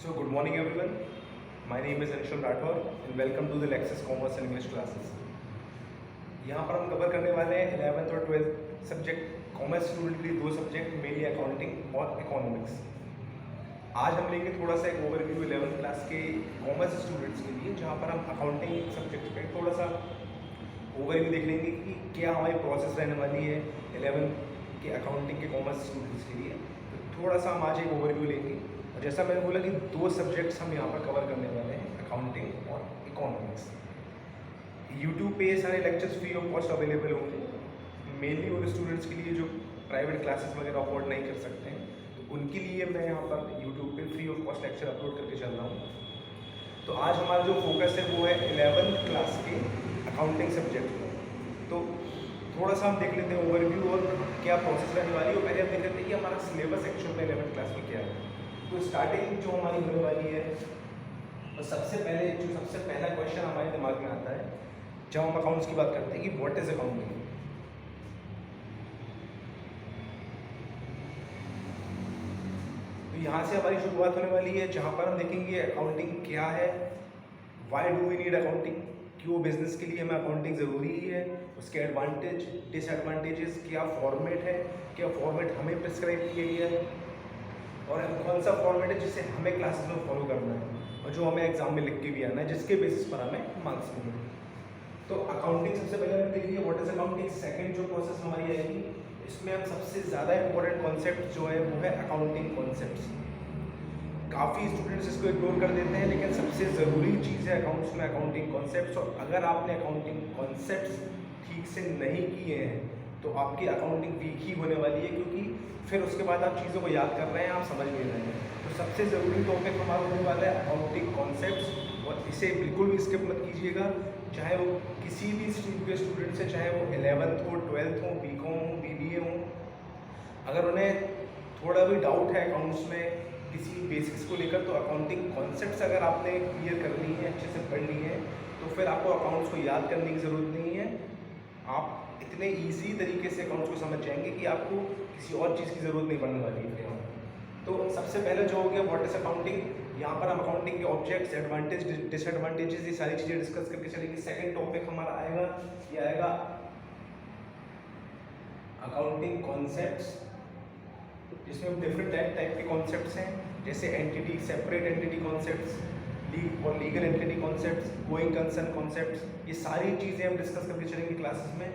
So good morning everyone. My name is Anshul Rathore and welcome to the Lexis Commerce and English classes. यहाँ पर हम cover करने वाले हैं 11th और 12th सब्जेक्ट कॉमर्स स्टूडेंट के लिए दो सब्जेक्ट मेनली अकाउंटिंग और इकोनॉमिक्स। आज हम लेंगे थोड़ा सा एक ओवरव्यू 11th क्लास के कॉमर्स स्टूडेंट्स के लिए, जहाँ पर हम अकाउंटिंग सब्जेक्ट पे थोड़ा सा ओवरव्यू देख लेंगे कि क्या हमारी प्रोसेस रहने वाली है 11th के अकाउंटिंग के कॉमर्स स्टूडेंट्स के लिए। तो थोड़ा सा हम आज एक ओवरव्यू लेंगे और जैसा मैंने बोला कि दो सब्जेक्ट्स हम यहाँ पर कवर करने वाले हैं, अकाउंटिंग और इकोनॉमिक्स। यूट्यूब पे ये सारे lectures free of cost available होंगे, मेनली उन स्टूडेंट्स के लिए जो प्राइवेट क्लासेस वगैरह अफोर्ड नहीं कर सकते हैं, तो उनके लिए मैं यहाँ पर यूट्यूब पे free of cost lecture upload करके चल रहा हूँ। तो आज हमारा जो फोकस है वो है 11th क्लास के अकाउंटिंग सब्जेक्ट में। तो थोड़ा सा हम देख लेते हैं ओवरव्यू और क्या प्रोसेस रहने वाली है। और पहले हम देख लेते हैं कि हमारा सिलेबस एक्चुअल में 11th क्लास में क्या है। तो स्टार्टिंग जो हमारी होने वाली है, तो सबसे पहला क्वेश्चन हमारे दिमाग में आता है जब हम अकाउंट्स की बात करते हैं कि व्हाट इज अकाउंटिंग। तो यहाँ से हमारी शुरुआत होने वाली है, जहाँ पर हम देखेंगे अकाउंटिंग क्या है, why do we need accounting, क्यों बिजनेस के लिए हमें अकाउंटिंग ज़रूरी है, उसके एडवांटेज डिसएडवांटेजेस, क्या फॉर्मेट है, क्या फॉर्मेट हमें प्रिस्क्राइब किया गया है और कौन सा फॉर्मेट है जिसे हमें क्लासेस में फॉलो करना है और जो हमें एग्जाम में लिख के भी आना है, जिसके बेसिस पर हमें मार्क्स मिलेंगे। तो अकाउंटिंग सबसे पहले हमने देख लिया व्हाट इज अकाउंटिंग। सेकंड जो प्रोसेस हमारी आएगी, इसमें हम सबसे ज़्यादा इंपॉर्टेंट कॉन्सेप्ट जो है वो है अकाउंटिंग कॉन्सेप्ट्स। काफ़ी स्टूडेंट्स इसको इग्नोर कर देते हैं, लेकिन सबसे ज़रूरी चीज़ है अकाउंट्स में अकाउंटिंग कॉन्सेप्ट्स। और अगर आपने अकाउंटिंग कॉन्सेप्ट्स ठीक से नहीं किए हैं तो आपकी अकाउंटिंग वीक ही होने वाली है, क्योंकि फिर उसके बाद आप चीज़ों को याद कर रहे हैं, आप समझ नहीं रहे हैं। तो सबसे ज़रूरी टॉपिक हमारा होने वाला है अकाउंटिंग कॉन्सेप्ट्स, और इसे बिल्कुल भी स्किप मत कीजिएगा, चाहे वो किसी भी स्ट्रीम के स्टूडेंट से, चाहे वो 11th हो, 12th हो, बीकॉम हो, बीबीए हो। अगर उन्हें थोड़ा भी डाउट है अकाउंट्स में किसी बेसिक्स को लेकर, तो अकाउंटिंग कॉन्सेप्ट्स अगर आपने क्लियर करनी है, अच्छे से पढ़नी है, तो फिर आपको अकाउंट्स को याद करने की ज़रूरत नहीं है। आप इतने इजी तरीके से अकाउंट्स को समझ जाएंगे कि आपको किसी और चीज़ की ज़रूरत नहीं पड़ने वाली है यहाँ। तो सबसे पहले जो हो गया व्हाट इज अकाउंटिंग। यहाँ पर हम अकाउंटिंग के ऑब्जेक्ट्स, एडवांटेज, डिसएडवांटेजेस, ये सारी चीज़ें डिस्कस करके चलेंगे। सेकंड टॉपिक हमारा आएगा, ये आएगा अकाउंटिंग कॉन्सेप्ट्स, जिसमें डिफरेंट टाइप के कॉन्सेप्ट्स हैं, जैसे एंटिटी, सेपरेट एंटिटी कॉन्सेप्ट्स और legal entity concepts, going concern concepts, ये सारी चीज़ें हम डिस्कस करके चलेंगे क्लासेस में।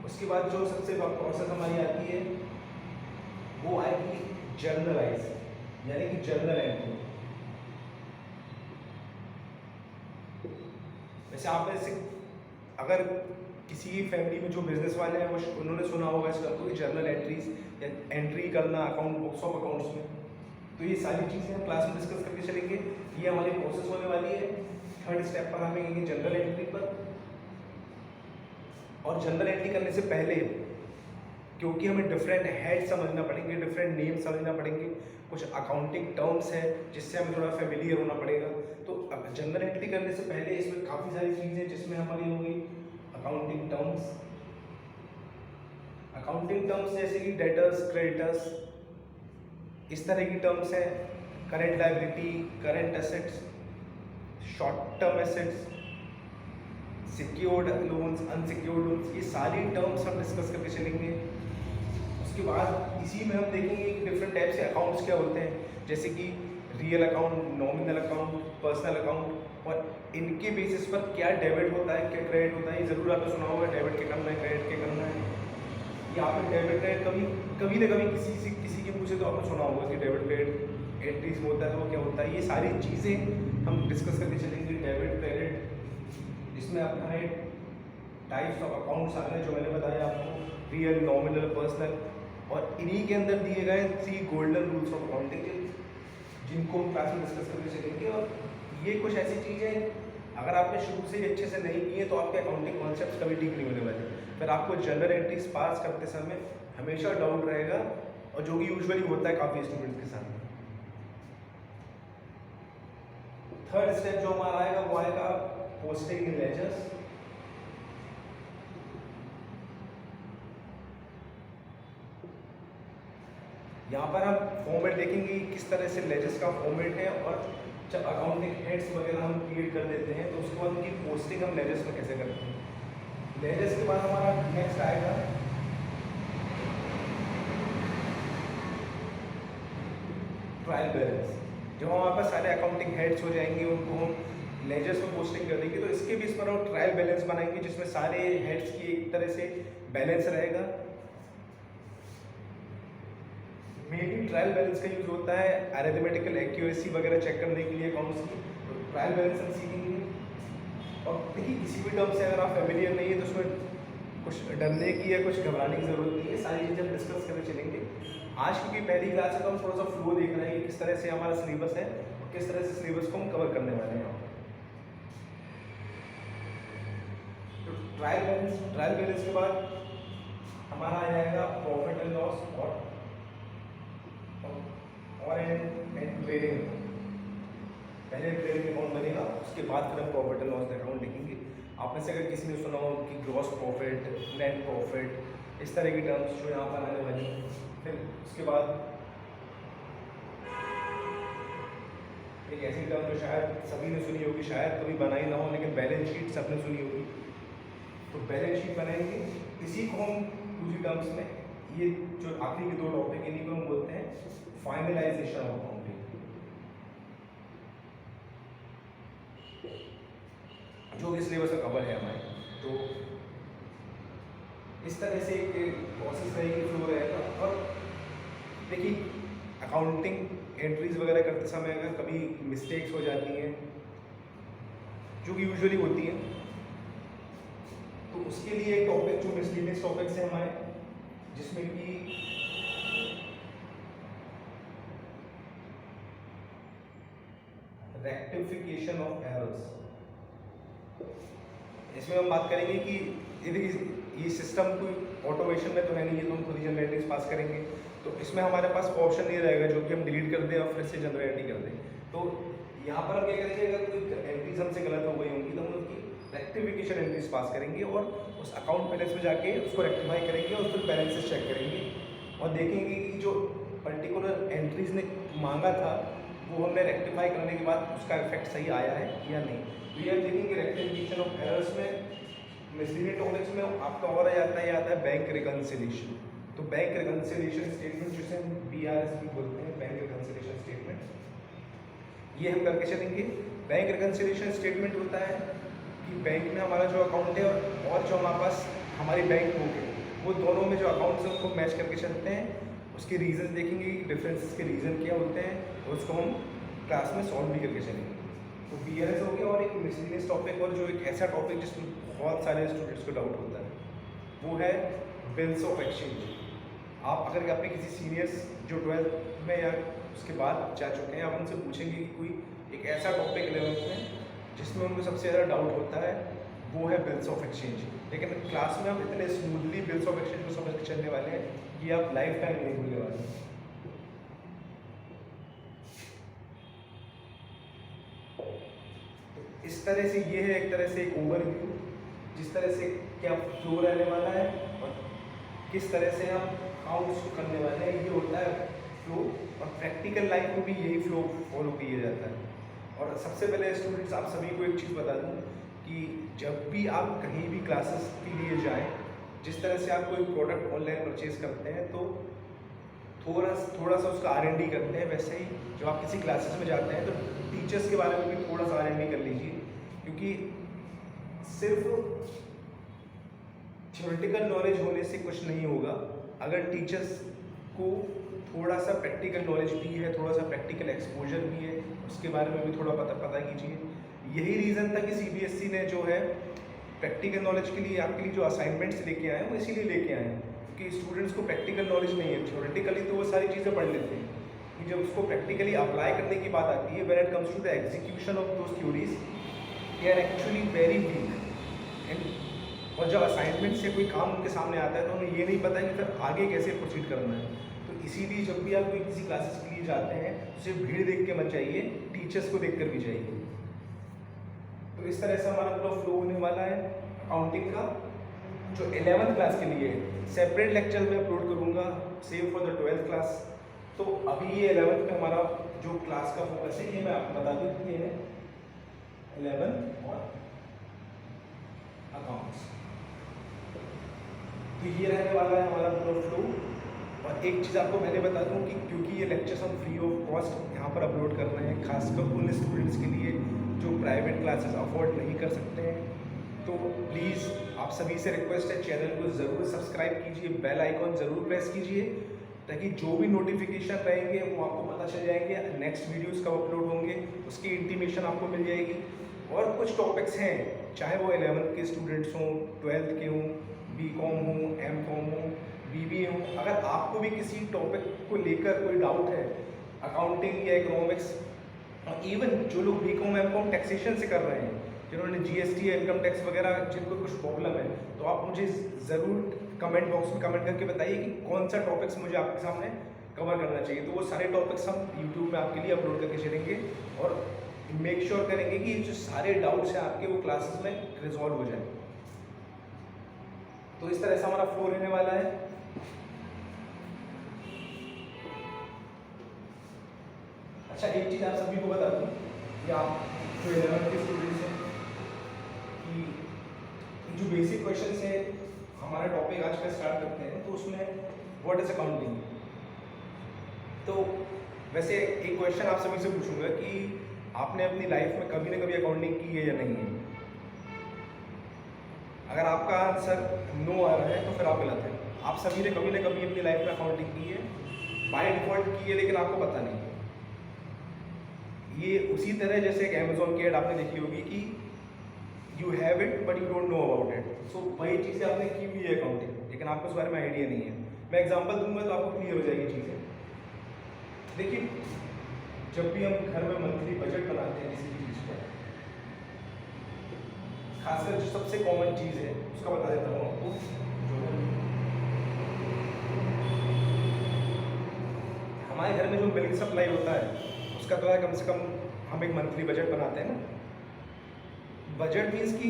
उसके बाद जो सबसे प्रोसेस हमारी आती है वो आएगी जर्नलाइज, यानी कि जर्नल एंट्री। वैसे आप में से अगर किसी फैमिली में जो बिजनेस वाले हैं वो उन्होंने सुना होगा इस टर्म को, जर्नल एंट्रीज या एंट्री करना अकाउंट बुक्स ऑफ अकाउंट्स में। तो ये सारी चीज़ें हम क्लास में डिस्कस करके चलेंगे। ये हमारी प्रोसेस होने वाली है। थर्ड स्टेप पर हमें आएंगे जनरल एंट्री पर। और जनरल एंट्री करने से पहले, क्योंकि हमें डिफरेंट हेड समझना पड़ेंगे, डिफरेंट नेम समझना पड़ेंगे, कुछ अकाउंटिंग टर्म्स हैं जिससे हमें थोड़ा फेमिलियर होना पड़ेगा। तो जनरल एंट्री करने से पहले इसमें काफ़ी सारी चीज़ें जिसमें हमारी होंगी अकाउंटिंग टर्म्स। अकाउंटिंग टर्म्स जैसे कि डेटर्स, क्रेडिटर्स, इस तरह की टर्म्स हैं। Current liability, current assets, short term assets, secured loans, unsecured loans, ये सारी टर्म्स हम डिस्कस करके चलेंगे। उसके बाद इसी में हम देखेंगे कि डिफरेंट टाइप से अकाउंट्स क्या होते हैं, जैसे कि real account, nominal account, personal account, और इनके बेसिस पर क्या डेबिट होता है, क्या क्रेडिट होता है। ये ज़रूर आपने सुना होगा डेबिट के करना है, क्रेडिट के करना है। या आपने डेबिट क्रेडिट कभी ना कभी किसी के पूछे तो आपने सुना होगा कि डेबिट क्रेडिट एंट्रीज में होता है, तो वो क्या होता है। ये सारी चीज़ें हम डिस्कस करके चलेंगे। डेबिट क्रेडिट, इसमें अपना टाइप्स ऑफ अकाउंट्स आ गए जो मैंने बताया आपको, रियल, नॉमिनल, पर्सनल, और इन्हीं के अंदर दिए गए 3 गोल्डन रूल्स ऑफ अकाउंटिंग, जिनको हम क्लास में डिस्कस करके चलेंगे। और ये कुछ ऐसी चीज़ें अगर आपने शुरू से ही अच्छे से नहीं किए तो आपके अकाउंटिंग कॉन्सेप्ट्स कभी ठीक नहीं होने वाले। फिर आपको जनरल एंट्रीज पास करते समय हमेशा डाउट रहेगा, और जो कि यूजुअली होता है काफ़ी स्टूडेंट्स के साथ। थर्ड स्टेप जो हमारा आएगा वो आएगा पोस्टिंग इन लेजर्स। यहाँ पर हम फॉर्मेट देखेंगे किस तरह से लेजर्स का फॉर्मेट है और जब अकाउंटिंग हेड्स वगैरह हम क्रिएट कर देते हैं तो उसके बाद उनकी पोस्टिंग हम लेजर्स में कैसे करते हैं। लेजर्स के बाद हमारा नेक्स्ट आएगा ट्रायल बैलेंस। जब हमारे पास सारे अकाउंटिंग हेड्स हो जाएंगे उनको हम लेजर्स में पोस्टिंग कर देंगे, तो इसके भी इस पर हम ट्रायल बैलेंस बनाएंगे जिसमें सारे हेड्स की एक तरह से बैलेंस रहेगा। मेनली ट्रायल बैलेंस का यूज होता है अरिथमेटिकल एक्यूरेसी वगैरह चेक करने के लिए अकाउंट्स की, तो ट्रायल बैलेंस हम सीखेंगे। और देखिए किसी भी टर्म से अगर आप फेमिलियर नहीं है तो उसमें कुछ डरने की या कुछ घबराने की जरूरत नहीं है, सारी चीज़ें हम डिस्कस करके चलेंगे। आज क्योंकि पहली क्लास है तो हम थोड़ा सा फ्लो देख रहे हैं कि किस तरह से हमारा सिलेबस है और किस तरह से सिलेबस को हम कवर करने वाले हैं। तो ट्रायल बैलेंस के बाद हमारा आ जाएगा प्रॉफिट एंड लॉस और ट्रेडिंग। पहले ट्रेडिंग अकाउंट बनेगा, उसके बाद फिर हम प्रॉफिट एंड लॉस अकाउंट लिखेंगे। आप में से अगर किसी ने सुना हो कि ग्रॉस प्रॉफिट, नेट प्रॉफिट, इस तरह की टर्म्स जो यहाँ पर आने वाली हैं। फिर उसके बाद एक ऐसी टर्म जो शायद सभी ने सुनी होगी, शायद कभी बनाई ना हो, लेकिन बैलेंस शीट सबने सुनी होगी। तो बैलेंस शीट बनाएंगे, इसी को हम दूसरी टर्म्स में, ये जो आखिरी के दो टॉपिक है इन्हीं को हम बोलते हैं फाइनलाइजेशन ऑफ अकाउंटिंग, जो कि सिलेबस का कवर है हमारे। तो इस तरह से एक प्रोसेस रहेगी, फ्लो रहेगा। और देखिए अकाउंटिंग एंट्रीज वगैरह करते समय अगर कभी मिस्टेक्स हो जाती हैं, जो कि यूजुअली होती हैं, तो उसके लिए एक टॉपिक जो मिसलीनियस टॉपिक्स हैं हमारे, जिसमें कि रेक्टिफिकेशन ऑफ एरर्स। इसमें हम बात करेंगे कि ये सिस्टम कोई ऑटोमेशन में तो है नहीं, ये तो हम खुद ही जनरेटिंग्स पास करेंगे, तो इसमें हमारे पास ऑप्शन नहीं रहेगा जो कि हम डिलीट कर दें और फिर से जनरेट ही कर दें। तो यहाँ पर हम क्या करेंगे, अगर कोई एंट्रीज हमसे गलत हो गई होंगी तो हम उसकी रेक्टिफिकेशन एंट्रीज पास करेंगे और उस अकाउंट बैलेंस में जाके उसको रेक्टिफाई करेंगे और फिर बैलेंसेस चेक करेंगे और देखेंगे कि जो पर्टिकुलर एंट्रीज ने मांगा था वो हमने रेक्टिफाई करने के बाद उसका इफेक्ट सही आया है या नहीं। तो ये हम देखेंगे रेक्टिफिकेशन ऑफ एरर्स में। मिसलीनियस टॉपिक्स में आपका और आता है बैंक रिकंसिलिएशन। तो बैंक रिकंसिलिएशन स्टेटमेंट जिसे हम BRS भी बोलते हैं, बैंक रिकंसिलिएशन स्टेटमेंट, ये हम करके चलेंगे। बैंक रिकंसिलिएशन स्टेटमेंट होता है कि बैंक में हमारा जो अकाउंट है और जो हमारे पास हमारी बैंक बुक है, वो दोनों में जो अकाउंट्स हैं उसको मैच करके चलते हैं। उसके रीजंस देखेंगे कि डिफरेंसेस के रीज़न क्या होते हैं और उसको हम क्लास में सॉल्व भी करके चलेंगे। तो BRS हो गया। और एक मिसलीनियस टॉपिक और जो एक ऐसा टॉपिक जिसमें बहुत सारे स्टूडेंट्स को डाउट होता है, वो है बिल्स ऑफ एक्सचेंज। आप अगर अपने किसी सीनियर्स जो 12th में या उसके बाद जा चुके हैं, आप उनसे पूछेंगे कि कोई एक ऐसा टॉपिक 11th में जिसमें उनको सबसे ज़्यादा डाउट होता है, वो है बिल्स ऑफ एक्सचेंज। लेकिन क्लास में हम इतने स्मूथली बिल्स ऑफ एक्सचेंज को समझ के चलने वाले हैं कि आप लाइफ टाइम नहीं भूलने वाले हैं। इस तरह से ये है एक तरह से एक ओवरव्यू, जिस तरह से क्या फ्लो रहने वाला है और किस तरह से हम अकाउंट्स को करने वाले हैं, ये होता है फ्लो। और प्रैक्टिकल लाइफ में भी यही फ्लो फॉलो किया जाता है। और सबसे पहले स्टूडेंट्स आप सभी को एक चीज़ बता दूं कि जब भी आप कहीं भी क्लासेस के लिए जाएं, जिस तरह से आप कोई प्रोडक्ट ऑनलाइन परचेज करते हैं तो थोड़ा सा उसका R&D करते हैं, वैसे ही जब आप किसी क्लासेस में जाते हैं तो टीचर्स के बारे में भी थोड़ा सा R&D कर लीजिए, क्योंकि सिर्फ थ्योरेटिकल नॉलेज होने से कुछ नहीं होगा। अगर टीचर्स को थोड़ा सा प्रैक्टिकल नॉलेज भी है, थोड़ा सा प्रैक्टिकल एक्सपोजर भी है, उसके बारे में भी थोड़ा पता कीजिए। यही रीज़न था कि CBSE ने जो है प्रैक्टिकल नॉलेज के लिए आपके लिए जो असाइनमेंट्स लेके आए हैं वो इसीलिए लेके आए हैं कि स्टूडेंट्स को प्रैक्टिकल नॉलेज नहीं है। थ्योरेटिकली तो वो सारी चीज़ें पढ़ लेते हैं कि जब उसको प्रैक्टिकली अप्लाई करने की बात आती है, when it comes to the execution of those theories, they are actually very weak. And और जब असाइनमेंट से कोई काम उनके सामने आता है तो उन्हें ये नहीं पता कि फिर आगे कैसे प्रोसीड करना है। तो इसीलिए जब भी आप कोई किसी क्लासेस के लिए जाते हैं तो सिर्फ भीड़ देख के मत जाइए, टीचर्स को देख कर भी जाइए। तो इस तरह से हमारा पूरा फ्लो होने वाला है अकाउंटिंग का। जो 11th क्लास के लिए सेपरेट लेक्चर में अपलोड करूँगा, same for the 12th class. तो अभी ये 11th में हमारा जो क्लास का फोकस है ये मैं आपको बता दूँ कि ये है 11 और अकाउंट्स। तो ये रहने वाला है हमारा पूरा फ्लो। और एक चीज़ आपको पहले बता दूं कि क्योंकि ये लेक्चर्स हम फ्री ऑफ कॉस्ट यहाँ पर अपलोड कर रहे हैं, खासकर उन स्टूडेंट्स के लिए जो प्राइवेट क्लासेस अफोर्ड नहीं कर सकते हैं, तो प्लीज़ आप सभी से रिक्वेस्ट है चैनल को ज़रूर सब्सक्राइब कीजिए, बेल आइकॉन ज़रूर प्रेस कीजिए, ताकि जो भी नोटिफिकेशन रहेंगे वो आपको पता चल जाएंगे, नेक्स्ट वीडियोस कब अपलोड होंगे उसकी इंटीमेशन आपको मिल जाएगी। और कुछ टॉपिक्स हैं, चाहे वो 11th के स्टूडेंट्स हों, 12th के हों, BCom हो, MCom हो, BBA हो, अगर आपको भी किसी टॉपिक को लेकर कोई डाउट है, अकाउंटिंग या इकोनॉमिक्स, और इवन जो लोग BCom MCom टैक्सेशन से कर रहे हैं, जिन्होंने GST या इनकम टैक्स वगैरह जिनको कुछ प्रॉब्लम है, तो आप मुझे ज़रूर कमेंट बॉक्स में कमेंट करके बताइए कि कौन सा टॉपिक्स मुझे आपके सामने कवर करना चाहिए। तो वो सारे टॉपिक्स हम यूट्यूब में आपके लिए अपलोड करके चलेंगे और मेक श्योर करेंगे कि जो सारे डाउट्स हैं आपके वो क्लासेस में रिजॉल्व हो जाए। तो इस तरह से हमारा फ्लो रहने वाला है। अच्छा, एक चीज़ आप सभी को बता दूँ कि आप जो 11th के स्टूडेंट्स हैं कि जो बेसिक क्वेश्चंस है हमारा टॉपिक आज का स्टार्ट करते हैं, तो उसमें व्हाट इज अकाउंटिंग। तो वैसे एक क्वेश्चन आप सभी से पूछूंगा कि आपने अपनी लाइफ में कभी ना कभी अकाउंटिंग की है या नहीं है। अगर आपका आंसर नो आ रहा है तो फिर आप गलत हैं। आप सभी ने कभी ना कभी अपनी लाइफ में अकाउंटिंग की है, बाय डिफॉल्ट की है, लेकिन आपको पता नहीं है। ये उसी तरह जैसे एक अमेजोन की एड आपने देखी होगी कि you have it but you don't know about it. So वही चीज़ें आपने की हुई है अकाउंटिंग, लेकिन आपको इस बारे में आइडिया नहीं है। मैं एग्जांपल दूंगा तो आपको क्लियर हो जाएगी चीज़ें। देखिए, जब भी हम घर में मंथली बजट बनाते हैं किसी भी चीज़ का, खासकर जो सबसे कॉमन चीज़ है उसका बता देता हूँ आपको। जो हमारे घर में जो मिल्क सप्लाई होता है उसका तो है, कम से कम हम एक मंथली बजट बनाते हैं ना। बजट मीन्स कि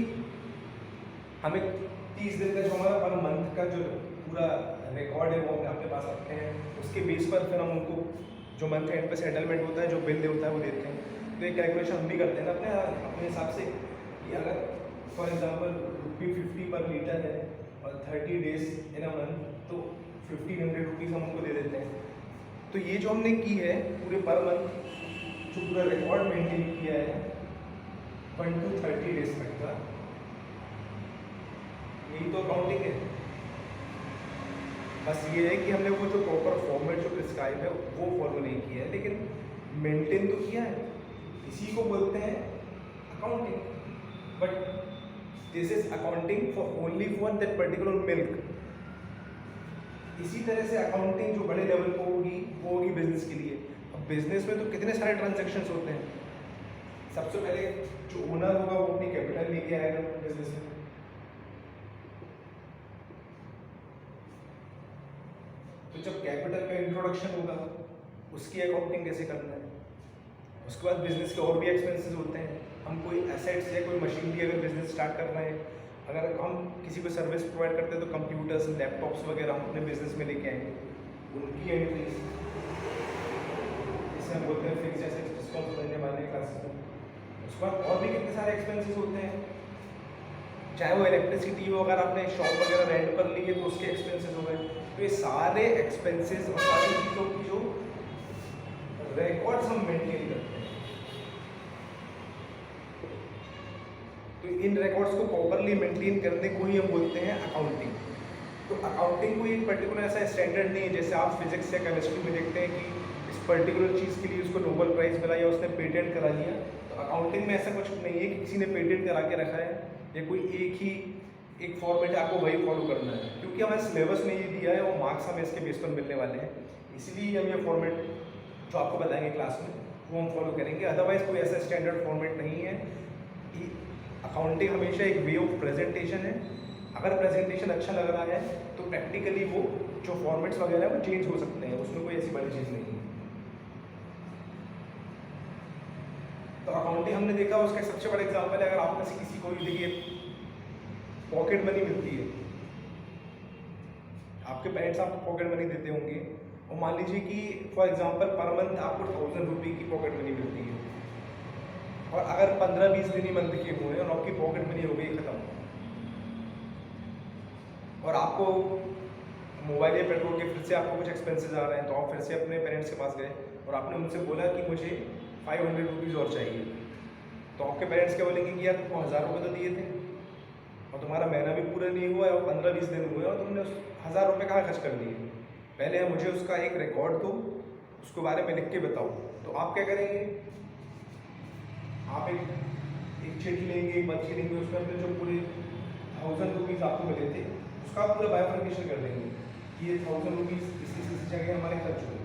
हम एक 30 दिन का जो हमारा पर मंथ का जो पूरा रिकॉर्ड है वो अपने पास रखते हैं। उसके बेस पर फिर हम उनको जो मंथ एंड पे सेटलमेंट होता है, जो बिल होता है वो देते हैं। तो ये कैलकुलेशन हम भी करते हैं ना अपने अपने हिसाब से कि अगर फॉर एग्जांपल ₹50 पर लीटर है और 30 डेज इन अ मंथ, तो 1500 रुपीज़ हम उनको दे देते हैं। तो ये जो हमने की है पूरे पर मंथ जो पूरा रिकॉर्ड मेंटेन किया है 1 to 30 डेज तक का, यही तो अकाउंटिंग है। बस ये है कि हमने वो जो प्रॉपर फॉर्मेट जो प्रिस्क्राइब है वो फॉलो नहीं किया है, लेकिन मेंटेन तो किया है। इसी को बोलते हैं accounting. But this is accounting for only for that particular milk. इसी तरह से अकाउंटिंग जो बड़े लेवल पर होगी वो होगी बिजनेस के लिए। अब बिजनेस में तो कितने सारे ट्रांजेक्शन्स होते हैं। सबसे पहले जो ओनर होगा वो अपनी कैपिटल लेके आएगा बिजनेस में। तो जब कैपिटल का इंट्रोडक्शन होगा उसकी अकाउंटिंग कैसे करना है। उसके बाद बिजनेस के और भी एक्सपेंसेस होते हैं। हम कोई एसेट्स या कोई मशीनरी अगर बिजनेस स्टार्ट कर रहे हैं, अगर हम किसी को सर्विस प्रोवाइड करते हैं तो कंप्यूटर्स, लैपटॉप्स वगैरह हम अपने बिजनेस में लेके आएंगे, उनकी एंट्रीज, जिसे हम बोलते हैं फिक्स एसेट्स, जिसको हम समझने वाले हैं क्लासेस में। उसके बाद और भी कितने सारे एक्सपेंसेस होते हैं, चाहे वो इलेक्ट्रिसिटी हो, अगर आपने शॉप वगैरह रेंट पर ली है तो उसके एक्सपेंसेस हो गए। तो ये सारे एक्सपेंसेस और सारी चीज़ों की जो रिकॉर्ड्स हम मेंटेन करते हैं, तो इन रिकॉर्ड्स को प्रॉपरली मेंटेन करने को ही हम बोलते हैं अकाउंटिंग। तो अकाउंटिंग कोई एक पर्टिकुलर ऐसा स्टैंडर्ड नहीं है जैसे आप फिजिक्स या केमिस्ट्री में देखते हैं कि इस पर्टिकुलर चीज़ के लिए उसको नोबेल प्राइज़ मिला या उसने पेटेंट करा लिया। तो अकाउंटिंग में ऐसा कुछ नहीं है कि किसी ने पेटेंट करा के रखा है या कोई एक फॉर्मेट है, आपको वही फॉलो करना है। क्योंकि हमारे सिलेबस में ये दिया है और मार्क्स हमें इसके बेस पर मिलने वाले हैं, इसलिए हम ये फॉर्मेट जो आपको बताएंगे क्लास में वो हम फॉलो करेंगे। अदरवाइज कोई ऐसा स्टैंडर्ड फॉर्मेट नहीं है। अकाउंटिंग हमेशा एक वे ऑफ प्रेजेंटेशन है। अगर प्रेजेंटेशन अच्छा लग रहा है तो प्रैक्टिकली वो जो फॉर्मेट्स वगैरह है वो चेंज हो सकते हैं, उसमें कोई ऐसी बड़ी चीज़ नहीं है। तो अकाउंटिंग हमने देखा, उसका सबसे बड़ा एग्जाम्पल है, अगर आप में से किसी को भी देखिए पॉकेट मनी मिलती है, आपके पेरेंट्स आपको पॉकेट मनी देते होंगे, और मान लीजिए कि फॉर एग्जांपल पर मंथ आपको 1000 रुपये की पॉकेट मनी मिलती है, और अगर 15-20 दिन ही मंथ के हुए और आपकी पॉकेट मनी हो गई ख़त्म, और आपको मोबाइल या पेट्रोल के फिर से आपको कुछ एक्सपेंसेस आ रहे हैं, तो आप फिर से अपने पेरेंट्स के पास गए और आपने उनसे बोला कि मुझे 500 रुपीज़ और चाहिए, तो आपके पेरेंट्स क्या बोलेंगे कि यार तुमको 1000 रुपये तो दिए थे और तुम्हारा महीना भी पूरा नहीं हुआ है और 15-20 दिन हुए और तुमने उस 1000 रुपये कहाँ खर्च कर दिए, पहले मुझे उसका एक रिकॉर्ड दो, उसके बारे में लिख के बताओ। तो आप क्या करेंगे, आप एक चिट लेंगे, एक पर्ची लेंगे, उसमें अपने जो पूरे 1000 रुपीज़ आपको मिले थे उसका आप पूरा बायोफिकेशन कर देंगे कि ये 1000 रुपीज़ किसी जगह हमारे खर्च हुए।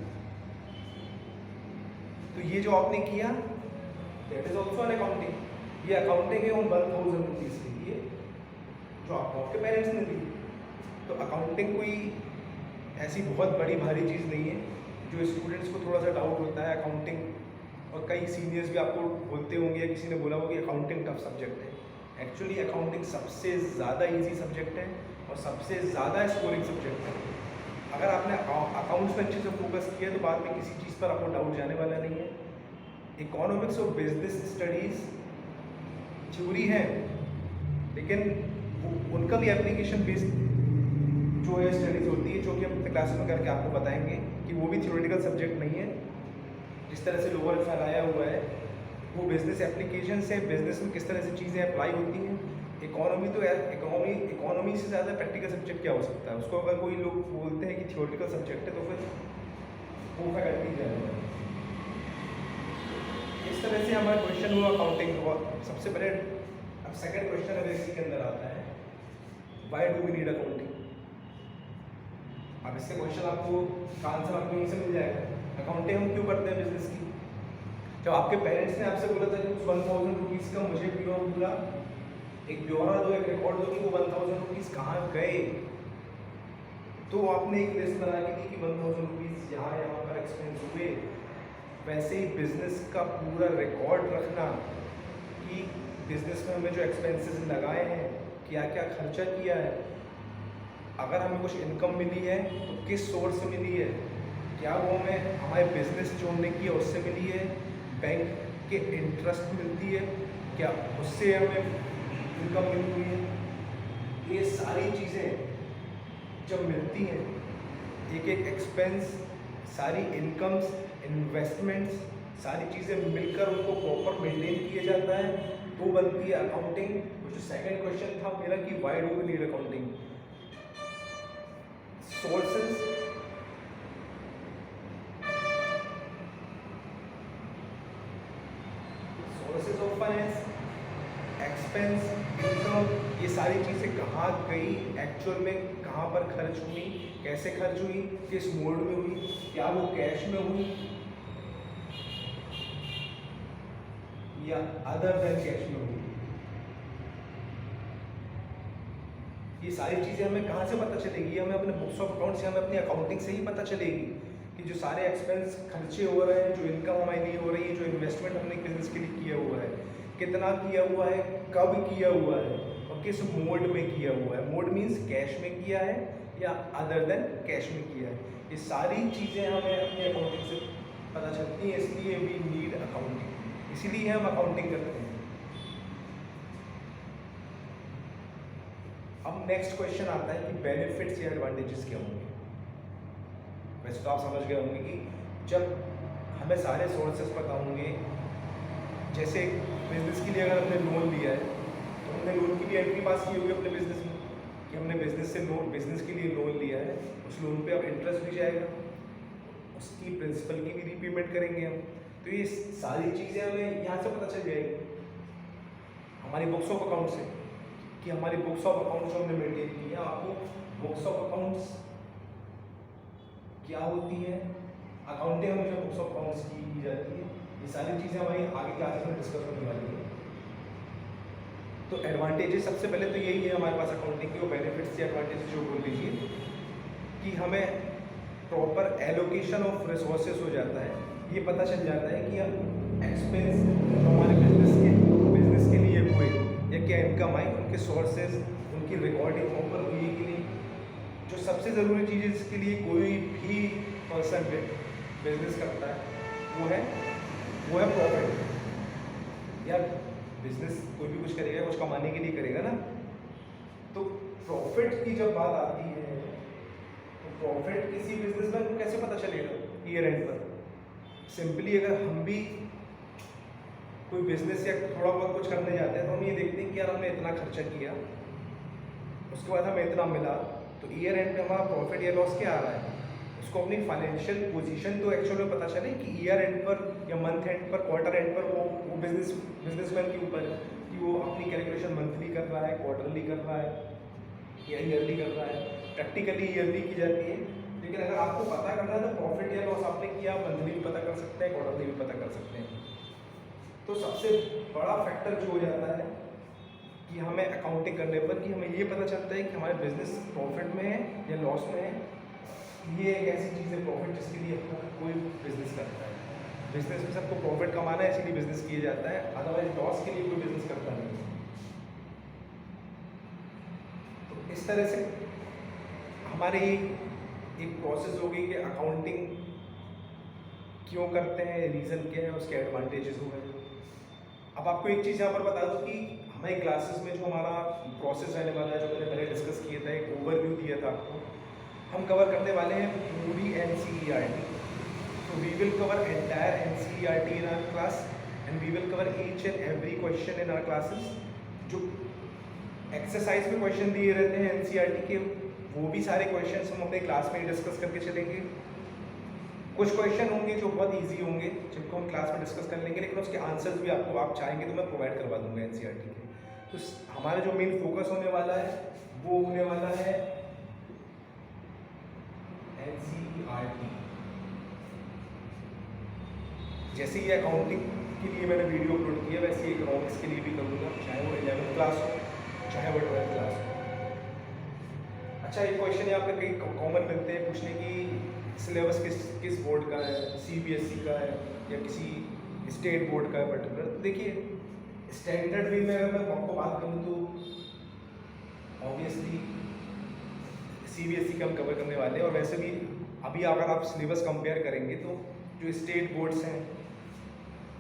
तो ये जो आपने किया that is also an accounting, ये अकाउंटिंग है उन 1000 रुपीज़ के लिए जो आपको आपके पेरेंट्स ने दी। तो अकाउंटिंग कोई ऐसी बहुत बड़ी भारी चीज़ नहीं है, जो स्टूडेंट्स को थोड़ा सा डाउट होता है अकाउंटिंग, और कई सीनियर्स भी आपको बोलते होंगे या किसी ने बोला होगा कि अकाउंटिंग टफ सब्जेक्ट है। एक्चुअली अकाउंटिंग सबसे ज़्यादा इजी सब्जेक्ट है और सबसे ज़्यादा स्कोरिंग सब्जेक्ट है। अगर आपने अकाउंट्स में अच्छे से फोकस किया तो बाद में किसी चीज़ पर आपको डाउट जाने वाला नहीं है। इकोनॉमिक्स और बिजनेस स्टडीज़ थ्योरी है, लेकिन उनका भी एप्लीकेशन बेस्ड जो है स्टडीज़ होती है, जो कि हम अपने क्लास में करके आपको बताएंगे कि वो भी थ्योरेटिकल सब्जेक्ट नहीं है। जिस तरह से लोअर फैलाया हुआ है वो बिजनेस एप्लीकेशन से, बिजनेस में किस तरह से चीज़ें अप्लाई होती हैं। इकोनॉमी तो इकोनॉमी से ज़्यादा प्रैक्टिकल सब्जेक्ट क्या हो सकता है। उसको अगर कोई लोग बोलते हैं कि थ्योरेटिकल सब्जेक्ट है तो फिर वो फैकल्टी जाएगा। इस तरह से हमारा क्वेश्चन हुआ अकाउंटिंग का। सबसे पहले अब सेकंड क्वेश्चन अगर इसी के अंदर आता है, why do we need accounting. अब इससे क्वेश्चन आपको का आंसर आपको यहीं से मिल जाएगा। अकाउंटिंग हम क्यों करते हैं बिजनेस की। जब आपके पेरेंट्स ने आपसे बोला था कि उस 1000 रुपीज़ का मुझे पूरा एक ब्यौरा दो, एक रिकॉर्ड दो कि वो 1000 रुपीज़ कहाँ गए, तो आपने एक लिस्ट बना के दी कि 1000 रुपीज़ यहाँ पर एक्सपेंस हुए। वैसे ही बिजनेस का पूरा रिकॉर्ड रखना कि बिजनेस में हमें जो एक्सपेंसेस लगाए हैं, क्या क्या खर्चा किया है, अगर हमें कुछ इनकम मिली है तो किस सोर्स से मिली है, क्या वो हमें हमारे बिजनेस जोड़ने की उससे मिली है, बैंक के इंटरेस्ट मिलती है, क्या उससे हमें इनकम मिली हुई है। ये सारी चीज़ें जब मिलती हैं, एक एक एक्सपेंस, सारी इनकम्स, इन्वेस्टमेंट्स, सारी चीज़ें मिलकर उनको प्रॉपर मेंटेन किया जाता है, तो बनती है अकाउंटिंग। जो सेकंड क्वेश्चन था मेरा कि why do we need accounting. Sources, sources of finance, expense, income, ये सारी चीज़ें कहाँ गई, एक्चुअल में कहाँ पर खर्च हुई, कैसे खर्च हुई, किस मोड में हुई, क्या वो कैश में हुई या अदर देन कैश में हुई। ये सारी चीज़ें हमें कहाँ से पता चलेगी, हमें अपने बुक्स ऑफ अकाउंट से, हमें अपनी अकाउंटिंग से ही पता चलेगी कि जो सारे एक्सपेंस खर्चे हो रहे हैं, जो इनकम हमारे लिए हो रही है, जो इन्वेस्टमेंट हमने बिजनेस के लिए किया हुआ है, कितना किया हुआ है, कब किया हुआ है और किस मोड में किया हुआ है। मोड मीन्स कैश में किया है या अदर देन कैश में किया है। ये सारी चीज़ें हमें अपनी अकाउंटिंग से पता चलती हैं, इसलिए वी नीड अकाउंटिंग, इसीलिए हम अकाउंटिंग करते हैं। अब नेक्स्ट क्वेश्चन आता है कि बेनिफिट्स या एडवांटेजेस क्या होंगे। वैसे तो आप समझ गए होंगे कि जब हमें सारे सोर्सेस पता होंगे, जैसे बिजनेस के लिए अगर हमने लोन लिया है तो हमने लोन की भी एंट्री पास की होगी अपने बिजनेस में कि हमने बिजनेस के लिए लोन लिया है, उस लोन पे अब इंटरेस्ट भी जाएगा, उसकी प्रिंसिपल की भी रीपेमेंट करेंगे हम। तो ये सारी चीज़ें हमें यहाँ से पता चल जाएगी हमारी बुक्स ऑफ अकाउंट से कि हमारी बुक्स ऑफ अकाउंट्स हमने मेंटेन की है। आपको बुक्स ऑफ अकाउंट्स क्या होती है, अकाउंटिंग हमेशा बुक्स ऑफ अकाउंट्स की जाती है। ये सारी चीज़ें हमारी आगे क्लासेस में डिस्कस होने वाली है। तो एडवांटेजेस सबसे पहले तो यही है हमारे पास अकाउंटिंग के, वो बेनिफिट्स या एडवांटेजेस जो बोल लीजिए कि हमें प्रॉपर एलोकेशन ऑफ रिसोर्सेज हो जाता है। ये पता चल जाता है कि एक्सपेंस हमारे बिजनेस के लिए हुए या क्या इनकम आई, उनके सोर्सेज, उनकी रिकॉर्डिंग प्रॉपर हुई कि नहीं, जो सबसे ज़रूरी चीज़ है जिसके लिए कोई भी पर्सन बिजनेस करता है वो है प्रॉफिट। यार बिजनेस कोई भी कुछ करेगा, कुछ कमाने के लिए करेगा ना, तो प्रॉफिट की जब बात आती है तो प्रॉफिट किसी बिजनेसमैन को कैसे पता चलेगा ईयर एंड पर? सिंपली अगर हम भी कोई बिजनेस या थोड़ा बहुत कुछ करने जाते हैं तो हम ये देखते हैं कि यार हमने इतना खर्चा किया, उसके बाद हमें इतना मिला, तो ईयर एंड पे हमारा प्रॉफिट या लॉस क्या आ रहा है, उसको अपनी फाइनेंशियल पोजीशन तो एक्चुअल में पता चले कि ईयर एंड पर या मंथ एंड पर, क्वार्टर एंड पर वो बिजनेसमैन के ऊपर कि वो अपनी कैलकुलेशन मंथली कर रहा है, क्वार्टरली कर रहा है या ईयरली कर रहा है। प्रैक्टिकली ईयरली की जाती है, लेकिन अगर आपको पता करना है तो प्रॉफिट या लॉस आपने किया मंथली भी पता कर सकते हैं, क्वार्टरली भी पता कर सकते हैं। तो सबसे बड़ा फैक्टर जो हो जाता है कि हमें अकाउंटिंग करने पर कि हमें ये पता चलता है कि हमारे बिजनेस प्रॉफिट में है या लॉस में है। ये एक ऐसी चीज़ है प्रॉफिट जिसके लिए कोई बिजनेस करता है। बिजनेस में सबको प्रॉफिट कमाना है इसीलिए बिजनेस किया जाता है, अदरवाइज लॉस के लिए कोई बिजनेस करता नहीं है। तो इस तरह से हमारी एक प्रोसेस होगी कि अकाउंटिंग क्यों करते हैं, रीज़न क्या है, उसके एडवांटेजेस हो गए। अब आपको एक चीज़ यहाँ पर बता दूँ कि हमारी क्लासेस में जो हमारा प्रोसेस रहने वाला है, जो मैंने पहले डिस्कस किया था, एक ओवरव्यू दिया था आपको, हम कवर करने वाले हैं पूरी NCERT। तो we will cover entire NCERT in our class and we will cover each and every question in our classes. जो एक्सरसाइज में क्वेश्चन दिए रहते हैं NCERT के, वो भी सारे क्वेश्चन हम अपने क्लास में डिस्कस करके चलेंगे। कुछ क्वेश्चन होंगे जो बहुत इजी होंगे जिनको हम क्लास में डिस्कस कर लेंगे, लेकिन उसके आंसर्स भी आपको आप चाहेंगे तो मैं प्रोवाइड करवा दूंगा NCERT के। तो हमारा जो मेन फोकस होने वाला है वो होने वाला है NCERT। जैसे ये अकाउंटिंग के लिए मैंने वीडियो अपलोड किया, वैसे ही इकोनॉमिक्स के लिए भी करूँगा, चाहे वो 11th क्लास हो चाहे वो 12th क्लास हो। अच्छा, एक क्वेश्चन यहाँ पर कई कॉमन मिलते हैं पूछने की, सिलेबस किस बोर्ड का है, CBSE का है या किसी स्टेट बोर्ड का है पर्टिकुलर। तो देखिए, स्टैंडर्ड वे में अगर मैं आपको बात करूँ तो ऑब्वियसली CBSE का हम कवर करने वाले हैं। और वैसे भी अभी अगर आप सिलेबस कंपेयर करेंगे तो जो स्टेट बोर्ड्स हैं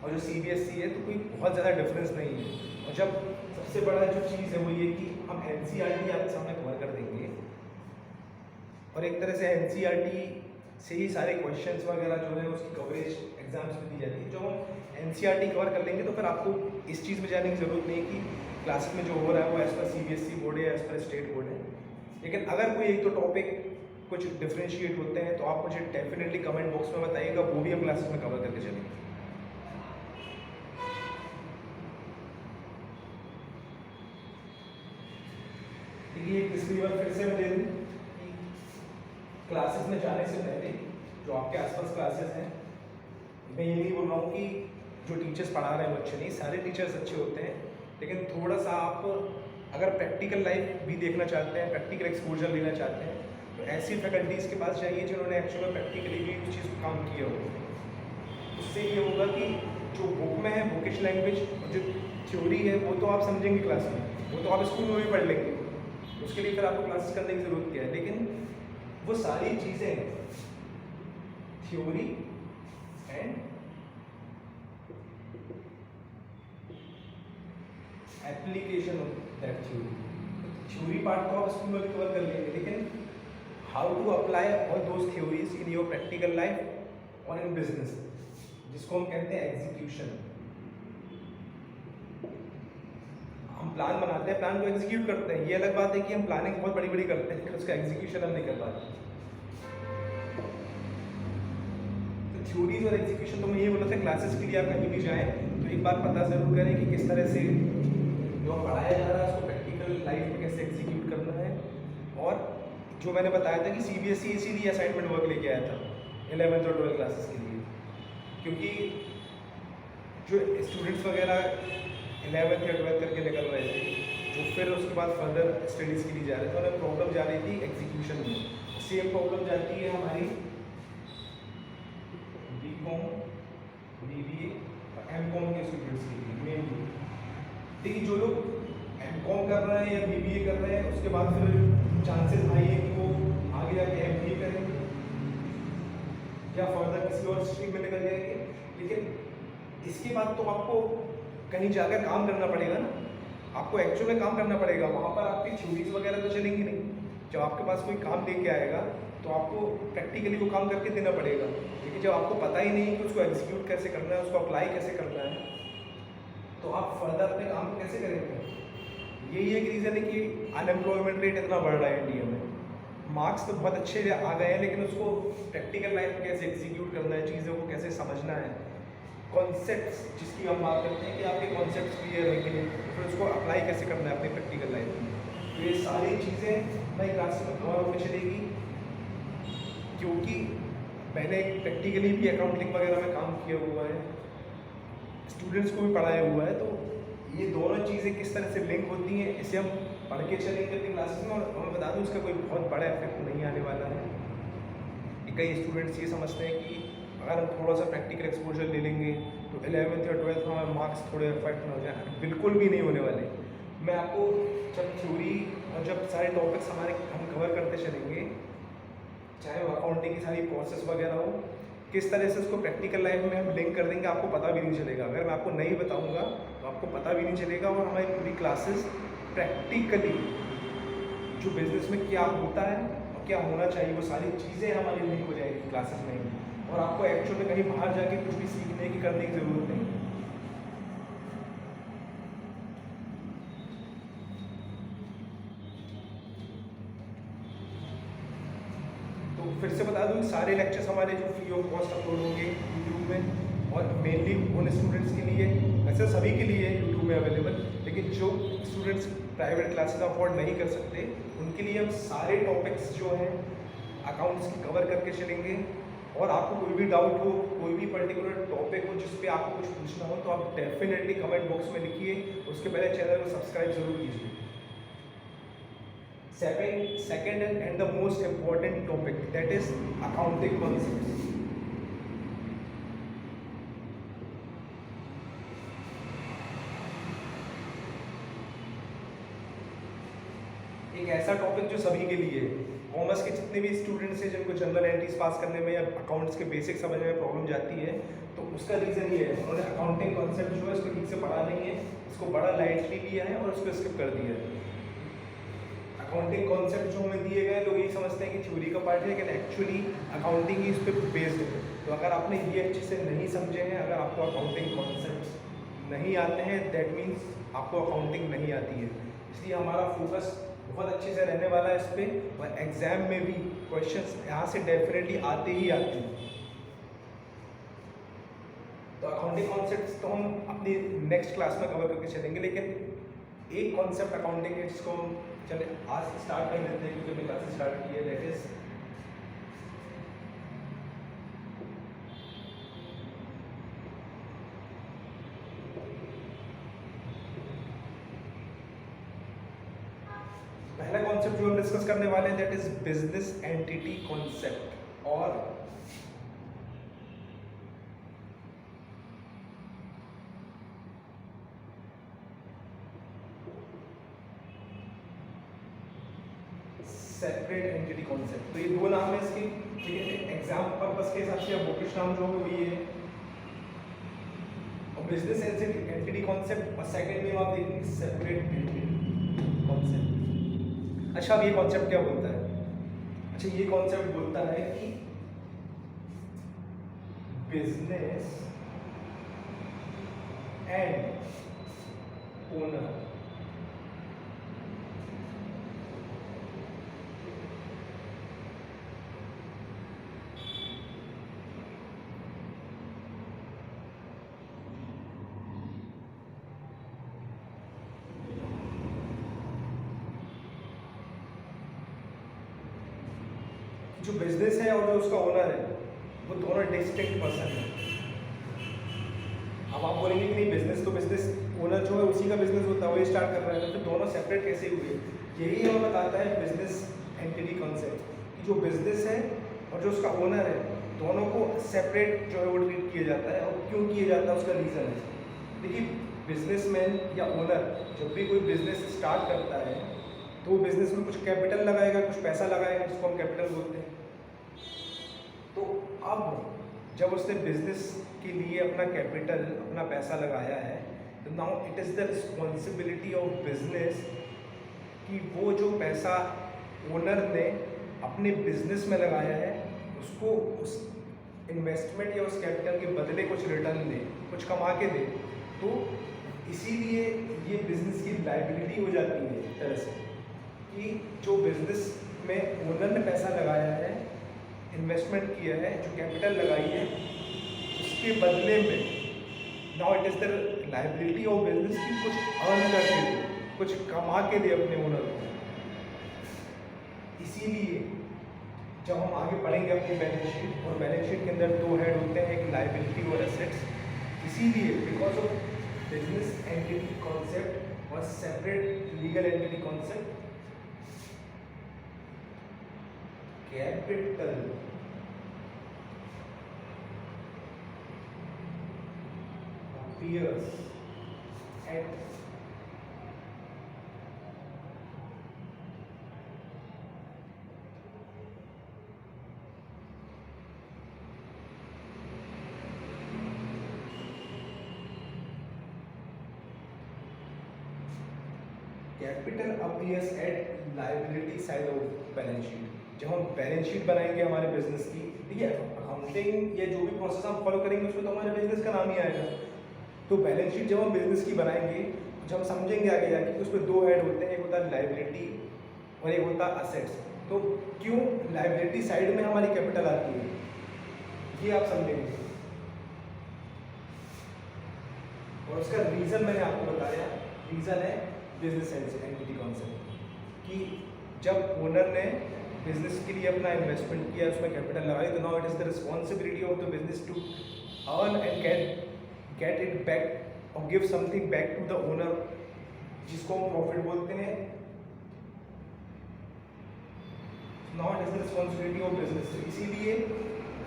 और जो CBSE है तो कोई बहुत ज़्यादा डिफरेंस नहीं है। और जब सबसे बड़ा जो चीज़ है वो ये कि हम NCERT आपके सामने कवर कर देंगे और एक तरह से NCERT से ही सारे क्वेश्चंस वगैरह जो है उसकी कवरेज एग्जाम्स में दी जाती है। जब हम NCERT कवर कर लेंगे तो फिर आपको इस चीज़ में जाने की ज़रूरत नहीं कि क्लासेस में जो हो रहा है वो एज पर CBSE बोर्ड है या एज पर स्टेट बोर्ड है। लेकिन अगर कोई एक तो टॉपिक कुछ डिफ्रेंशिएट होते हैं तो आप मुझे डेफिनेटली कमेंट बॉक्स में बताइएगा, वो भी हम क्लासेस में कवर करके चलेंगे। देखिए, डिस्क्लेमर फिर से मैं दे दूँ, क्लासेस में जाने से पहले जो आपके आसपास क्लासेस हैं, मैं ये नहीं बोल रहा हूँ कि जो टीचर्स पढ़ा रहे हैं वो अच्छे नहीं, सारे टीचर्स अच्छे होते हैं, लेकिन थोड़ा सा आप अगर प्रैक्टिकल लाइफ भी देखना चाहते हैं, प्रैक्टिकल एक्सपोजर लेना चाहते हैं, तो ऐसी फैकल्टीज़ के पास जाइए जिन्होंने एक्चुअल में प्रैक्टिकली भी उस चीज़ को काम किया हो। उससे ये होगा कि जो बुक में है बुकिश लैंग्वेज और जो थ्योरी है वो तो आप समझेंगे क्लास में, वो तो आप स्कूल में भी पढ़ लेंगे, उसके लिए फिर आपको क्लासेस करने की ज़रूरत क्या है। लेकिन वो सारी चीज़ें theory and application of that theory part तो आप स्कूल में भी कवर कर लेंगे, लेकिन how to apply all those theories in your practical life और इन बिजनेस, जिसको हम कहते हैं एग्जीक्यूशन। हम प्लान बनाते हैं, प्लान को एग्जीक्यूट करते हैं, ये अलग बात है कि हम प्लानिंग बहुत बड़ी बड़ी करते हैं लेकिन उसका एग्जीक्यूशन हम नहीं कर पाते। तो थ्योरीज और एग्जीक्यूशन तो मैं ये बोला था, क्लासेस के लिए आप कहीं भी जाएं तो एक बार पता जरूर करें कि किस तरह से जो पढ़ाया जा रहा है उसको प्रैक्टिकल लाइफ में कैसे एग्जीक्यूट करना है। और जो मैंने बताया था कि CBSE इसीलिए असाइनमेंट वर्क लेके आया था 11th और 12th क्लासेस के लिए, क्योंकि जो स्टूडेंट्स वगैरह 11th या 12th करके निकल रहे थे, जो फिर उसके बाद फर्दर स्टडीज़ के लिए जा रहे थे, उन्हें प्रॉब्लम जा रही थी एग्जीक्यूशन में। सेम प्रॉब्लम जाती है हमारी BCom, BBA और MCom के स्टूडेंट्स के लिए मेनली। देखिए, जो लोग MCom कर रहे हैं या BBA कर रहे हैं उसके बाद फिर चांसेस हाई है कि वो या फर्दर किसी और स्ट्रीम में निकल जाएंगे, लेकिन इसके बाद तो आपको कहीं जाकर काम करना पड़ेगा ना, आपको एक्चुअल में काम करना पड़ेगा। वहाँ पर आपकी थ्योरीज वगैरह तो चलेंगी नहीं। जब आपके पास कोई काम लेके आएगा तो आपको प्रैक्टिकली वो काम करके देना पड़ेगा, लेकिन जब आपको पता ही नहीं कि उसको एग्जीक्यूट कैसे करना है, उसको अप्लाई कैसे करना है, तो आप फर्दर अपने काम को कैसे करेंगे। यही एक रीज़न है कि अनएम्प्लॉयमेंट रेट इतना बढ़ रहा है इंडिया में। मार्क्स तो बहुत अच्छे आ गए हैं, लेकिन उसको प्रैक्टिकल लाइफ में कैसे एग्जीक्यूट करना है, चीज़ों को कैसे समझना है, कॉन्सेप्ट्स जिसकी हम बात करते हैं कि आपके कॉन्सेप्ट्स क्लियर है कि नहीं, तो फिर उसको अप्लाई कैसे करना है अपनी प्रैक्टिकल लाइफ में। तो ये सारी चीज़ें हमारी क्लास में कवर होकर चलेगी, क्योंकि मैंने प्रैक्टिकली भी अकाउंटिंग वगैरह में काम किया हुआ है, स्टूडेंट्स को भी पढ़ाया हुआ है। तो ये दोनों चीज़ें किस तरह से लिंक होती हैं, इसे हम पढ़ के चलेंगे अपनी क्लासेस में। और मैं बता दूँ, इसका कोई बहुत बड़ा इफेक्ट नहीं आने वाला है। कई स्टूडेंट्स ये समझते हैं कि अगर हम थोड़ा सा प्रैक्टिकल एक्सपोजर ले लेंगे तो 11th या 12th में हमारे मार्क्स थोड़े इफेक्ट हो जाए। बिल्कुल भी नहीं होने वाले। मैं आपको जब थ्योरी और जब सारे टॉपिक्स हमारे हम कवर करते चलेंगे, चाहे वो अकाउंटिंग की सारी प्रोसेस वगैरह हो, किस तरह से उसको प्रैक्टिकल लाइफ में हम लिंक कर देंगे, आपको पता भी नहीं चलेगा। अगर मैं आपको नहीं बताऊंगा तो आपको पता भी नहीं चलेगा। और हमारी पूरी क्लासेस प्रैक्टिकली जो बिजनेस में क्या होता है और क्या होना चाहिए, वो सारी चीज़ें हमारी लिंक हो जाएगी क्लासेस में ही। और आपको एक्चुअल में कहीं बाहर जाके कुछ भी सीखने की करने की ज़रूरत नहीं है। तो फिर से बता दूँ, सारे लेक्चर्स हमारे जो फ्री ऑफ कॉस्ट अपलोड होंगे यूट्यूब में, और मेनली उन स्टूडेंट्स के लिए, वैसे सभी के लिए यूट्यूब में अवेलेबल, लेकिन जो स्टूडेंट्स प्राइवेट क्लासेस अफोर्ड नहीं कर सकते उनके लिए हम सारे टॉपिक्स जो हैं अकाउंट्स की कवर करके चलेंगे। और आपको कोई भी डाउट हो, कोई भी पर्टिकुलर टॉपिक हो जिस पे आपको कुछ पूछना हो, तो आप डेफिनेटली कमेंट बॉक्स में लिखिए। उसके पहले चैनल को सब्सक्राइब जरूर कीजिए। Second and the most important topic, that is accounting concepts. एक ऐसा टॉपिक जो सभी के लिए, कॉमर्स के जितने भी स्टूडेंट्स हैं जिनको जनरल एंट्रीज पास करने में या अकाउंट्स के बेसिक समझने में प्रॉब्लम जाती है, तो उसका रीज़न ये है, उन्होंने अकाउंटिंग कॉन्सेप्ट जो है इसको ठीक से पढ़ा नहीं है, इसको बड़ा लाइटली लिया है और उसको स्किप कर दिया है। अकाउंटिंग कॉन्सेप्ट जो हमें दिए गए, लोग यही समझते हैं कि थ्योरी का पार्ट है, लेकिन एक्चुअली अकाउंटिंग ही इस पर बेस्ड है। तो अगर आपने ये अच्छे से नहीं समझे हैं, अगर आपको अकाउंटिंग कॉन्सेप्ट नहीं आते हैं, दैट मीन्स आपको अकाउंटिंग नहीं आती है। इसलिए हमारा फोकस बहुत अच्छे से रहने वाला है इस पर, और एग्जाम में भी क्वेश्चंस यहाँ से डेफिनेटली आते ही आते हैं। तो अकाउंटिंग कॉन्सेप्ट्स तो हम अपनी नेक्स्ट क्लास में कवर करके चलेंगे, लेकिन एक कॉन्सेप्ट अकाउंटिंग है जिसको हम चले आज स्टार्ट कर लेते हैं, क्योंकि हमने क्लासेस स्टार्ट की है, दैट इज पहला कॉन्सेप्ट जो हम डिस्कस करने वाले हैं, that is business entity concept. और सेपरेट एंटिटी कॉन्सेप्ट। तो ये दो नाम है इसके, ठीक है। एग्जाम पर्पस के हिसाब से या बुकिश नाम जो है वो ये है, और बिजनेस एंटिटी कॉन्सेप्ट, और सेकंड में आप देखेंगे सेपरेट एंटिटी कॉन्सेप्ट। अच्छा, अब ये कॉन्सेप्ट क्या बोलता है? अच्छा, ये कॉन्सेप्ट बोलता है कि बिजनेस एंड ओनर जो बिजनेस है और जो उसका ओनर है वो दोनों डिस्टिंक्ट पर्सन है। अब आप बोलेंगे कि नहीं, बिजनेस तो बिजनेस, ओनर जो है उसी का बिजनेस होता है, वही स्टार्ट कर रहा है, तो फिर दोनों सेपरेट कैसे हुए? यही हमें बताता है बिजनेस एंटिटी कॉन्सेप्ट, कि जो बिजनेस है और जो उसका ओनर है, दोनों को सेपरेट जो है वो ट्रीट किया जाता है। और क्यों किया जाता है उसका रीज़न है। देखिए, बिजनेसमैन या ओनर जब भी कोई बिजनेस स्टार्ट करता है तो वो बिजनेस में कुछ कैपिटल लगाएगा, कुछ पैसा लगाएगा, जिसको हम कैपिटल बोलते हैं। तो अब अब जब उसने बिजनेस के लिए अपना कैपिटल, अपना पैसा लगाया है, तो now it is the responsibility of business कि वो जो पैसा ओनर ने अपने बिजनेस में लगाया है उसको उस इन्वेस्टमेंट या उस कैपिटल के बदले कुछ रिटर्न दे, कुछ कमा के दे। तो इसीलिए ये बिजनेस की लायबिलिटी हो जाती है एक तरह से कि जो बिजनेस में ओनर ने पैसा लगाया है, इन्वेस्टमेंट किया है, जो कैपिटल लगाई है, उसके बदले में now it is the liability of business की कुछ अर्न करके दे, कुछ कमा के दे अपने ओनर को। इसीलिए जब हम आगे पढ़ेंगे अपनी बैलेंस शीट, और बैलेंस शीट के अंदर दो हेड होते हैं, एक लायबिलिटी और एसेट्स। इसीलिए because of business entity concept और separate legal entity concept, capital appears at capital appears at liability side of balance sheet. जब हम बैलेंस शीट बनाएंगे हमारे बिजनेस की, ठीक है, अकाउंटिंग या जो भी प्रोसेस हम फॉलो करेंगे उसमें तो हमारे बिजनेस का नाम ही आएगा। तो बैलेंस शीट जब हम बिजनेस की बनाएंगे, जब हम समझेंगे आगे जाके कि उसमें दो हेड होते हैं, एक होता है लायबिलिटी और एक होता है असेट्स। तो क्यों लायबिलिटी साइड में हमारी कैपिटल आती है, ये आप समझेंगे, और उसका रीज़न मैंने आपको बताया। रीज़न है बिजनेस एंटिटी कॉन्सेप्ट कि जब ओनर ने बिजनेस के लिए अपना इन्वेस्टमेंट किया, उसमें कैपिटल लगाई, तो now it is the responsibility of the business to earn and get it back और give something back to the owner, जिसको हम प्रॉफिट बोलते हैं। Now it is the responsibility of business. इसीलिए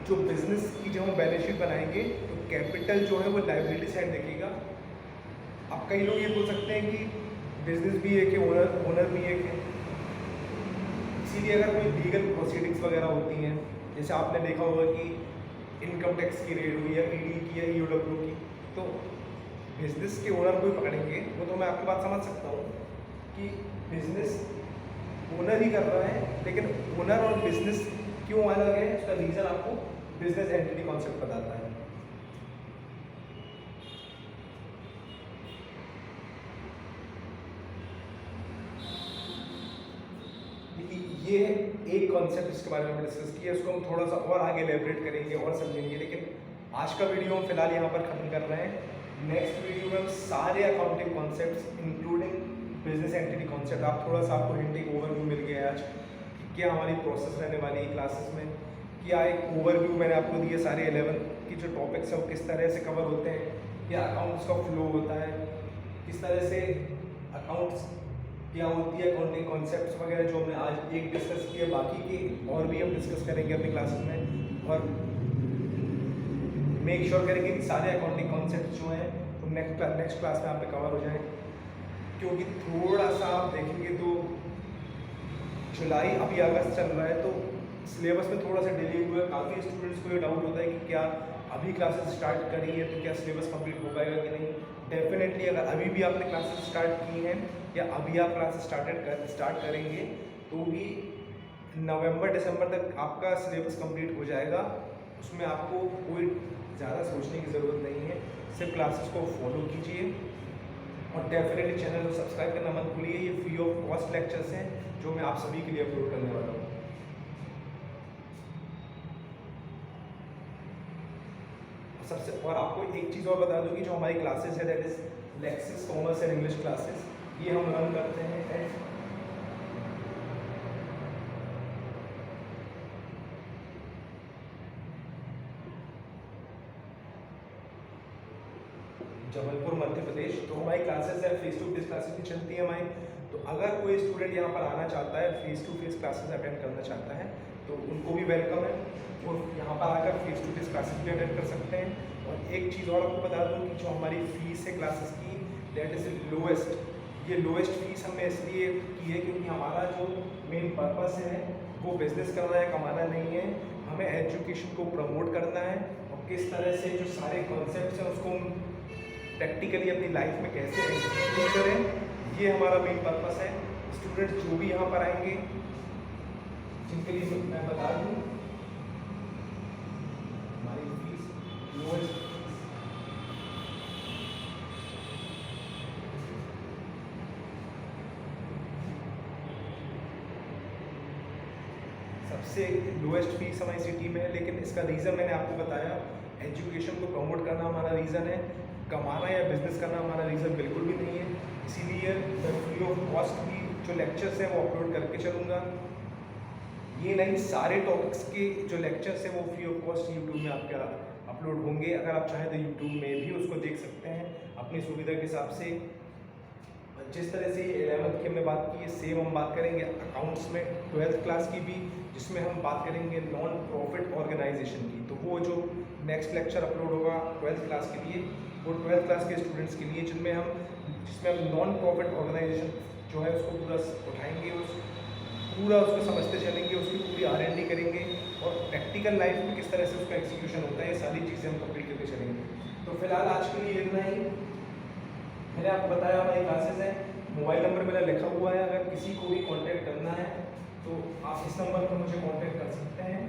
जो बिजनेस की जब हम बैलेंस शीट बनाएंगे तो कैपिटल जो है वो लायबिलिटी साइड देखेगा। अब कई लोग ये बोल सकते हैं कि बिजनेस भी एक है, ओनर भी एक है। इसीलिए अगर कोई लीगल प्रोसीडिंग्स वगैरह होती हैं, जैसे आपने देखा होगा कि इनकम टैक्स की रेड हुई या ईडी की या ईओडब्ल्यू की, तो बिजनेस के ओनर को ही पकड़ेंगे। वो तो मैं आपकी बात समझ सकता हूँ कि बिजनेस ओनर ही कर रहा है, लेकिन ओनर और बिजनेस क्यों अलग है, उसका रीज़न आपको बिजनेस एंटिटी कॉन्सेप्ट बताता है। ये एक कॉन्सेप्ट जिसके बारे में हमने डिस्कस किया, उसको हम थोड़ा सा और आगे एलेबरेट करेंगे और समझेंगे, लेकिन आज का वीडियो हम फिलहाल यहाँ पर ख़त्म कर रहे हैं। नेक्स्ट वीडियो में हम सारे accounting concepts including business entity concept, आप थोड़ा सा आपको हिंट, एक ओवरव्यू मिल गया है आज कि क्या हमारी प्रोसेस रहने वाली है क्लासेस में, क्या एक ओवरव्यू मैंने आपको दिया सारे 11 की जो टॉपिक्स हैं वो किस तरह से कवर होते हैं, क्या अकाउंट्स का फ्लो होता है, किस तरह से अकाउंट्स क्या होती है, अकाउंटिंग कॉन्सेप्ट्स वगैरह जो हमने आज एक डिस्कस किए, बाकी के और भी हम डिस्कस करेंगे अपनी क्लासेस में। और मेक श्योर करेंगे कि सारे अकाउंटिंग कॉन्सेप्ट्स जो हैं वो नेक्स्ट क्लास में आप पे कवर हो जाएं, क्योंकि थोड़ा सा आप देखेंगे तो जुलाई, अभी अगस्त चल रहा है, तो सिलेबस में थोड़ा सा डिले हुआ है। काफ़ी स्टूडेंट्स को ये डाउट होता है कि क्या अभी क्लासेस स्टार्ट करी है तो क्या सिलेबस कंप्लीट हो पाएगा कि नहीं। डेफिनेटली अगर अभी भी आपने क्लासेस स्टार्ट की हैं या अभी आप क्लासेस स्टार्ट करेंगे तो भी नवंबर दिसंबर तक आपका सिलेबस कंप्लीट हो जाएगा। उसमें आपको कोई ज़्यादा सोचने की ज़रूरत नहीं है, सिर्फ क्लासेस को फॉलो कीजिए और डेफिनेटली चैनल को सब्सक्राइब करना मत भूलिए। ये फ्री ऑफ कॉस्ट लेक्चर्स हैं जो मैं आप सभी के लिए अपलोड करने वाला हूँ। सबसे और आपको एक चीज़ और बता दूँ कि जो हमारी क्लासेस है that is Lexus commerce and English classes, ये हम रन करते हैं एट जबलपुर मध्य प्रदेश। तो हमारी क्लासेस है फेस टू फेस क्लासेस भी चलती है हमारी। तो अगर कोई स्टूडेंट यहाँ पर आना चाहता है, face to face classes attend करना चाहता है, तो उनको भी वेलकम है, वो यहाँ पर आकर फेस टू फेस क्लासेस भी अटेंड कर सकते हैं। और एक चीज़ और आपको बता दूँ कि जो हमारी फ़ीस है क्लासेस की दैट इज़ लोएस्ट। ये लोएस्ट फीस हमने इसलिए की है क्योंकि हमारा जो मेन पर्पस है वो बिज़नेस करना है, कमाना नहीं है, हमें एजुकेशन को प्रमोट करना है और किस तरह से जो सारे कॉन्सेप्ट्स हैं उसको हम प्रैक्टिकली अपनी लाइफ में कैसे एग्जीक्यूट करें, ये हमारा मेन पर्पस है। स्टूडेंट्स जो भी यहाँ पर आएंगे, जिनके लिए मैं बता दूँ, हमारी फीस लोएस्ट सबसे लोएस्ट फीस हमारी सिटी में है, लेकिन इसका रीज़न मैंने आपको बताया, एजुकेशन को प्रमोट करना हमारा रीज़न है, कमाना या बिज़नेस करना हमारा रीज़न बिल्कुल भी नहीं है। इसीलिए मैं फ्री ऑफ कॉस्ट भी जो लेक्चर्स हैं वो अपलोड करके चलूँगा। ये नहीं, सारे टॉपिक्स के जो लेक्चर्स हैं वो फ्री ऑफ कॉस्ट यूट्यूब में आपका अपलोड होंगे। अगर आप चाहें तो यूट्यूब में भी उसको देख सकते हैं अपनी सुविधा के हिसाब से। जिस तरह से 11th की हमने बात की है, सेम हम बात करेंगे अकाउंट्स में 12th क्लास की भी, जिसमें हम बात करेंगे नॉन प्रॉफिट ऑर्गेनाइजेशन की। तो वो जो नेक्स्ट लेक्चर अपलोड होगा 12th क्लास के लिए, वो 12th क्लास के स्टूडेंट्स के लिए, जिसमें हम नॉन प्रॉफिट ऑर्गेनाइजेशन जो है उसको पूरा उठाएंगे, पूरा उसको समझते चलेंगे, उसकी पूरी R&D करेंगे और प्रैक्टिकल लाइफ में किस तरह से उसका एग्जीक्यूशन होता है, ये सारी चीज़ें हम कंप्लीट करके चलेंगे। तो फिलहाल आज के लिए इतना ही। मैंने आपको बताया हमारी क्लासेस हैं, मोबाइल नंबर मेरा लिखा हुआ है, अगर किसी को भी कांटेक्ट करना है तो आप इस नंबर पर मुझे कांटेक्ट कर सकते हैं।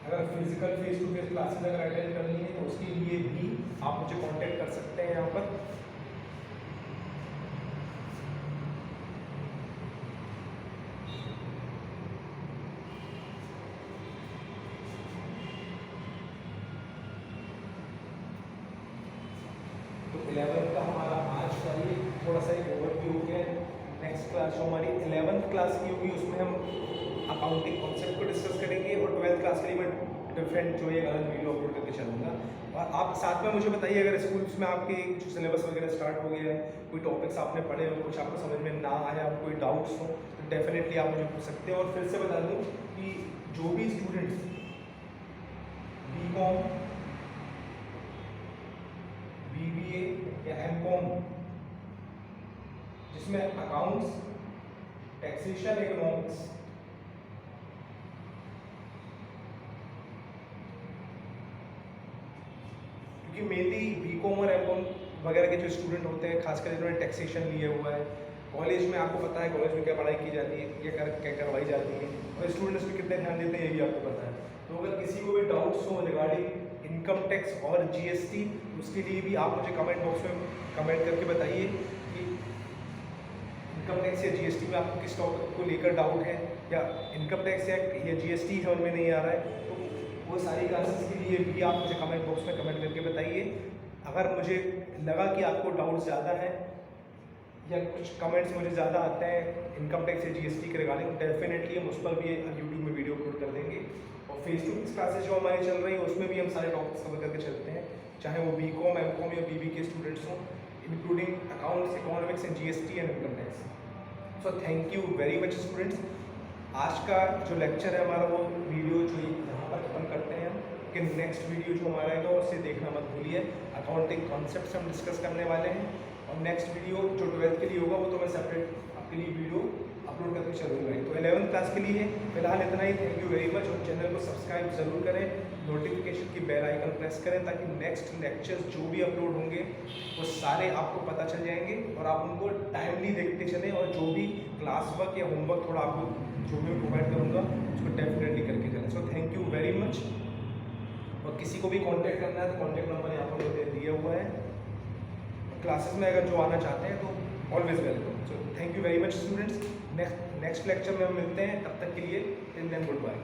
अगर physical face to face classes अगर अटेंड करनी है तो उसके लिए भी आप मुझे कांटेक्ट कर सकते हैं यहाँ पर। तो 11th का हमारा आज का ये थोड़ा सा एक ओवरव्यू हो गया। नेक्स्ट क्लास जो हमारी 11th क्लास की होगी उसमें हम अकाउंटिंग कॉन्सेप्ट को डिस्कस करेंगे और 12th क्लास के लिए मैं डिफरेंट जो है अलग वीडियो अपलोड करके चलूँगा। और आप साथ में मुझे बताइए अगर स्कूल्स में आपके जो सिलेबस वगैरह स्टार्ट हो गया है, कोई टॉपिक्स आपने पढ़े हो, कुछ आपको समझ में ना आया, कोई डाउट्स हो तो डेफिनेटली आप मुझे पूछ सकते हैं। और फिर से बता दूँ कि जो भी स्टूडेंट्स BCom, BBA या MCom जिसमें अकाउंट्स, टैक्सेशन, इकोनॉमिक्स, क्योंकि मेनली BCom और MCom वगैरह के जो स्टूडेंट होते हैं, खासकर जिन्होंने टैक्सेशन लिया हुआ है, कॉलेज में आपको पता है कॉलेज में क्या पढ़ाई की जाती है, क्या करवाई जाती है और स्टूडेंट्स पे कितने ध्यान देते हैं ये भी आपको पता है। तो अगर किसी को भी डाउट्स हो रिगार्डिंग इनकम टैक्स और GST, उसके लिए भी आप मुझे कमेंट बॉक्स में कमेंट करके बताइए कि इनकम टैक्स या GST में आपको किस टॉपिक को लेकर डाउट है, या इनकम टैक्स या GST समझ में नहीं आ रहा है, तो वो सारी क्लासेस के लिए भी आप मुझे कमेंट बॉक्स में कमेंट करके बताइए। अगर मुझे लगा कि आपको डाउट ज़्यादा है या कुछ कमेंट्स मुझे ज़्यादा आते हैं इनकम टैक्स या GST के रिगार्डिंग, डेफिनेटली हम उस पर भी यूट्यूब में वीडियो अपलोड कर देंगे। और फेस टू फेस क्लासेस जो हमारी चल रही है उसमें भी हम सारे टॉपिक्स कवर करके चलते हैं, चाहे वो BCom, MCom या BB के स्टूडेंट्स हों, including accounts, economics and GST and income tax. So thank you very much students. आज का जो लेक्चर है हमारा, वो वीडियो जो यहाँ पर खत्म करते हैं हम, कि नेक्स्ट वीडियो जो हमारा है उसे देखना मत भूलिए। अकाउंटिंग कॉन्सेप्ट्स हम डिस्कस करने वाले हैं और नेक्स्ट वीडियो जो 12th के लिए होगा वो तो मैं सेपरेट आपके लिए वीडियो अपलोड करके चलूँगा। तो 11th क्लास के लिए फिलहाल इतना ही। Thank you very much. और चैनल को सब्सक्राइब ज़रूर करें, नोटिफिकेशन की बेल आइकन प्रेस करें, ताकि नेक्स्ट लेक्चर्स जो भी अपलोड होंगे वो सारे आपको पता चल जाएंगे और आप उनको टाइमली देखते चलें। और जो भी क्लास वर्क या होमवर्क थोड़ा आपको जो भी प्रोवाइड करूँगा उसको डेफिनेटली करके चलें। So thank you very much. और किसी को भी कांटेक्ट करना है तो कांटेक्ट नंबर यहाँ पर दिया हुआ है। क्लासेस में अगर जो आना चाहते हैं तो always welcome. So thank you very much students. Next lecture में हम मिलते हैं, तब तक के लिए टिल देन गुड बाय।